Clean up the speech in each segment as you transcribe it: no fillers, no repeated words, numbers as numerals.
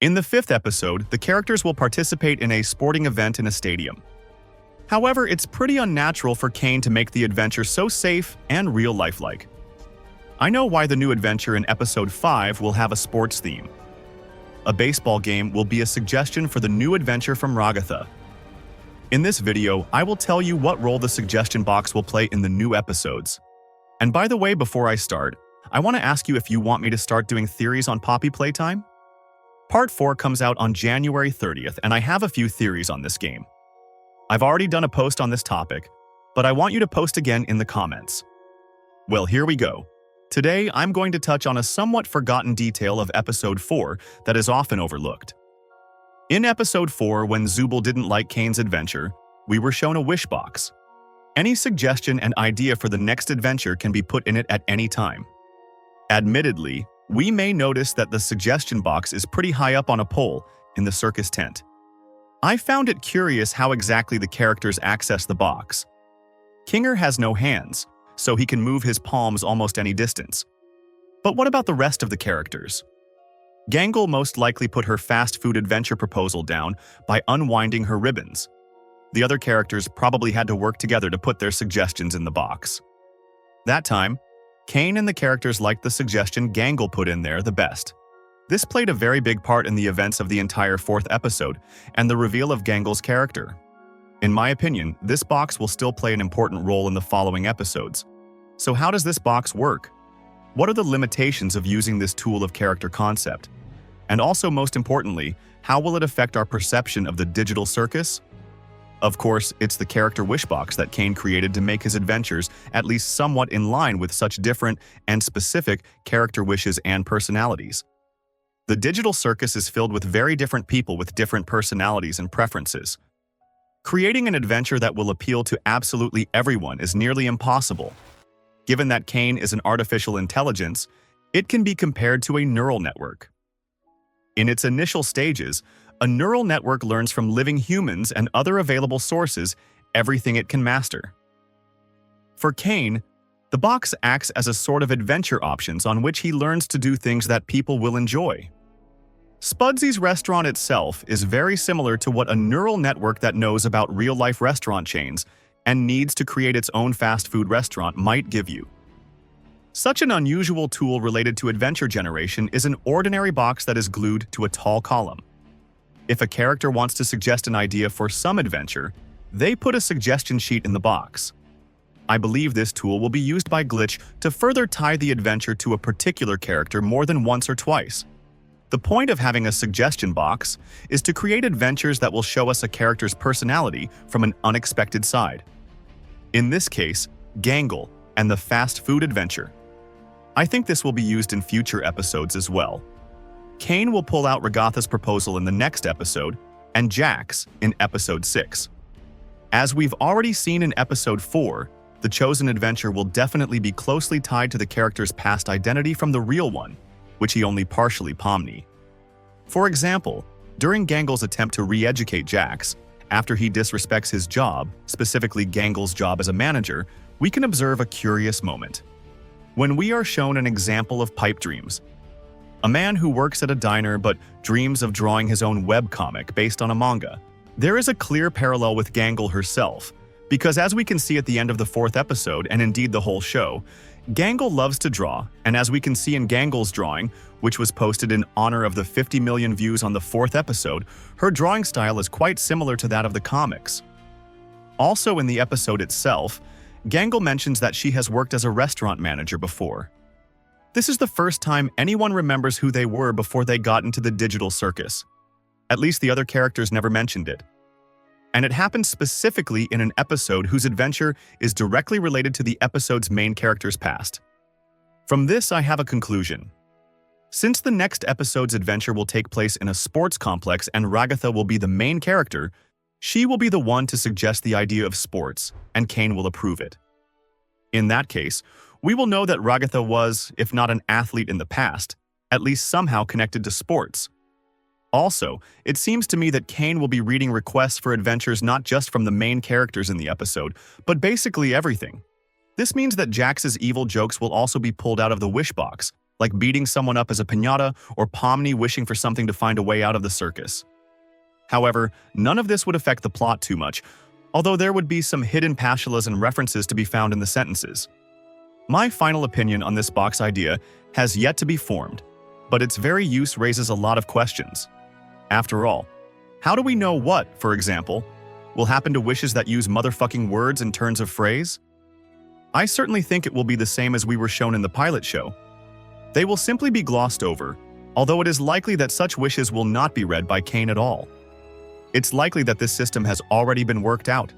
In the fifth episode, the characters will participate in a sporting event in a stadium. However, it's pretty unnatural for Caine to make the adventure so safe and real-lifelike. I know why the new adventure in episode 5 will have a sports theme. A baseball game will be a suggestion for the new adventure from Ragatha. In this video, I will tell you what role the suggestion box will play in the new episodes. And by the way, before I start, I want to ask you if you want me to start doing theories on Poppy Playtime? Part 4 comes out on January 30th, and I have a few theories on this game. I've already done a post on this topic, but I want you to post again in the comments. Well, here we go. Today, I'm going to touch on a somewhat forgotten detail of Episode 4 that is often overlooked. In Episode 4, when Zooble didn't like Caine's adventure, we were shown a wish box. Any suggestion and idea for the next adventure can be put in it at any time. Admittedly, we may notice that the suggestion box is pretty high up on a pole in the circus tent. I found it curious how exactly the characters access the box. Kinger has no hands, so he can move his palms almost any distance. But what about the rest of the characters? Gangle most likely put her fast food adventure proposal down by unwinding her ribbons. The other characters probably had to work together to put their suggestions in the box. That time, Caine and the characters liked the suggestion Gangle put in there the best. This played a very big part in the events of the entire 4th episode and the reveal of Gangle's character. In my opinion, this box will still play an important role in the following episodes. So how does this box work? What are the limitations of using this tool of character concept? And also, most importantly, how will it affect our perception of the digital circus? Of course, it's the character wish box that Caine created to make his adventures at least somewhat in line with such different and specific character wishes and personalities. The digital circus is filled with very different people with different personalities and preferences. Creating an adventure that will appeal to absolutely everyone is nearly impossible. Given that Caine is an artificial intelligence, it can be compared to a neural network. In its initial stages, a neural network learns from living humans and other available sources everything it can master. For Caine, the box acts as a sort of adventure options on which he learns to do things that people will enjoy. Spudsy's restaurant itself is very similar to what a neural network that knows about real-life restaurant chains and needs to create its own fast food restaurant might give you. Such an unusual tool related to adventure generation is an ordinary box that is glued to a tall column. If a character wants to suggest an idea for some adventure, they put a suggestion sheet in the box. I believe this tool will be used by Glitch to further tie the adventure to a particular character more than once or twice. The point of having a suggestion box is to create adventures that will show us a character's personality from an unexpected side. In this case, Gangle and the fast food adventure. I think this will be used in future episodes as well. Caine will pull out Ragatha's proposal in the next episode, and Jax in episode 6. As we've already seen in episode 4, the chosen adventure will definitely be closely tied to the character's past identity from the real one, which he only partially pomni. For example, during Gangle's attempt to re-educate Jax, after he disrespects his job, specifically Gangle's job as a manager, we can observe a curious moment. When we are shown an example of pipe dreams, a man who works at a diner but dreams of drawing his own webcomic based on a manga, there is a clear parallel with Gangle herself, because as we can see at the end of the 4th episode, and indeed the whole show, Gangle loves to draw, and as we can see in Gangle's drawing, which was posted in honor of the 50 million views on the 4th episode, her drawing style is quite similar to that of the comics. Also in the episode itself, Gangle mentions that she has worked as a restaurant manager before. This is the first time anyone remembers who they were before they got into the digital circus. At least the other characters never mentioned it. And it happens specifically in an episode whose adventure is directly related to the episode's main character's past. From this, I have a conclusion. Since the next episode's adventure will take place in a sports complex and Ragatha will be the main character, she will be the one to suggest the idea of sports, and Caine will approve it. In that case, we will know that Ragatha was, if not an athlete in the past, at least somehow connected to sports. Also, it seems to me that Caine will be reading requests for adventures not just from the main characters in the episode, but basically everything. This means that Jax's evil jokes will also be pulled out of the wish box, like beating someone up as a piñata or Pomni wishing for something to find a way out of the circus. However, none of this would affect the plot too much, although there would be some hidden pashulas and references to be found in the sentences. My final opinion on this box idea has yet to be formed, but its very use raises a lot of questions. After all, how do we know what, for example, will happen to wishes that use motherfucking words in turns of phrase? I certainly think it will be the same as we were shown in the pilot show. They will simply be glossed over, although it is likely that such wishes will not be read by Caine at all. It's likely that this system has already been worked out.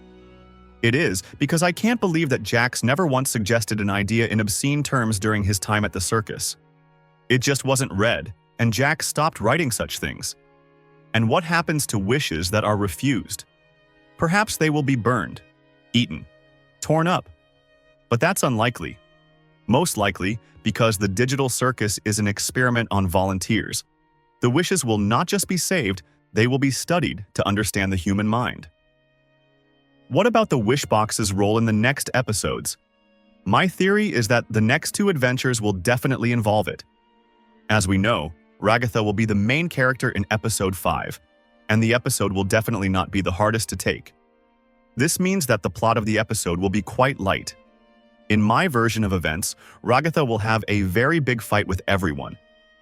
It is, because I can't believe that Jax never once suggested an idea in obscene terms during his time at the circus. It just wasn't read, and Jax stopped writing such things. And what happens to wishes that are refused? Perhaps they will be burned, eaten, torn up. But that's unlikely. Most likely, because the digital circus is an experiment on volunteers. The wishes will not just be saved, they will be studied to understand the human mind. What about the wish box's role in the next episodes? My theory is that the next two adventures will definitely involve it. As we know, Ragatha will be the main character in episode 5, and the episode will definitely not be the hardest to take. This means that the plot of the episode will be quite light. In my version of events, Ragatha will have a very big fight with everyone,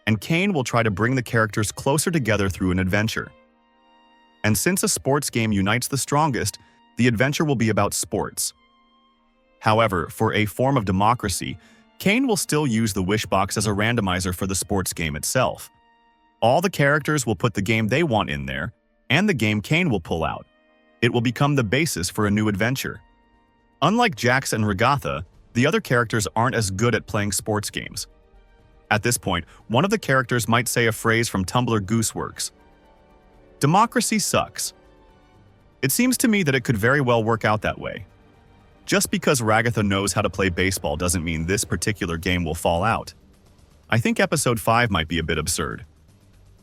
and Caine will try to bring the characters closer together through an adventure. And since a sports game unites the strongest, the adventure will be about sports. However, for a form of democracy, Caine will still use the wish box as a randomizer for the sports game itself. All the characters will put the game they want in there, and the game Caine will pull out. It will become the basis for a new adventure. Unlike Jax and Ragatha, the other characters aren't as good at playing sports games. At this point, one of the characters might say a phrase from Tumblr Gooseworks. Democracy sucks. It seems to me that it could very well work out that way. Just because Ragatha knows how to play baseball doesn't mean this particular game will fall out. I think episode 5 might be a bit absurd.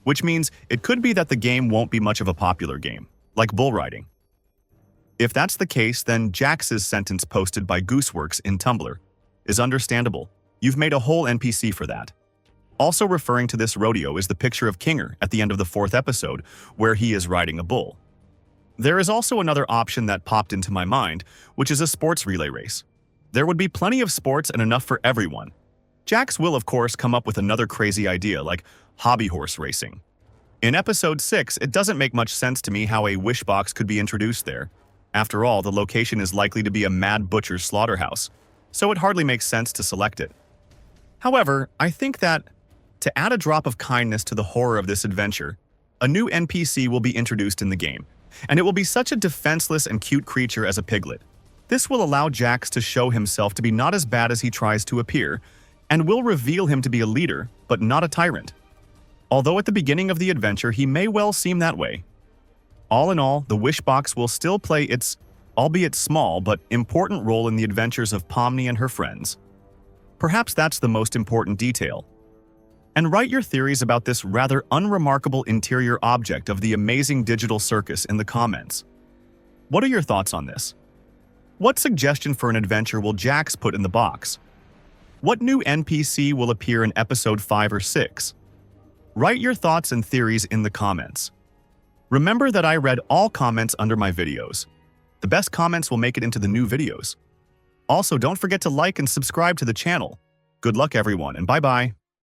Which means it could be that the game won't be much of a popular game, like bull riding. If that's the case, then Jax's sentence posted by Gooseworks in Tumblr is understandable. You've made a whole NPC for that. Also referring to this rodeo is the picture of Kinger at the end of the 4th episode, where he is riding a bull. There is also another option that popped into my mind, which is a sports relay race. There would be plenty of sports and enough for everyone. Jax will, of course, come up with another crazy idea like hobby horse racing. In episode 6, it doesn't make much sense to me how a wish box could be introduced there. After all, the location is likely to be a mad butcher's slaughterhouse, so it hardly makes sense to select it. However, I think that, to add a drop of kindness to the horror of this adventure, a new NPC will be introduced in the game, and it will be such a defenseless and cute creature as a piglet. This will allow Jax to show himself to be not as bad as he tries to appear, and will reveal him to be a leader, but not a tyrant. Although at the beginning of the adventure he may well seem that way. All in all, the wish box will still play its, albeit small but important role in the adventures of Pomni and her friends. Perhaps that's the most important detail. And write your theories about this rather unremarkable interior object of the amazing digital circus in the comments. What are your thoughts on this? What suggestion for an adventure will Jax put in the box? What new NPC will appear in episode 5 or 6? Write your thoughts and theories in the comments. Remember that I read all comments under my videos. The best comments will make it into the new videos. Also, don't forget to like and subscribe to the channel. Good luck everyone, and bye-bye.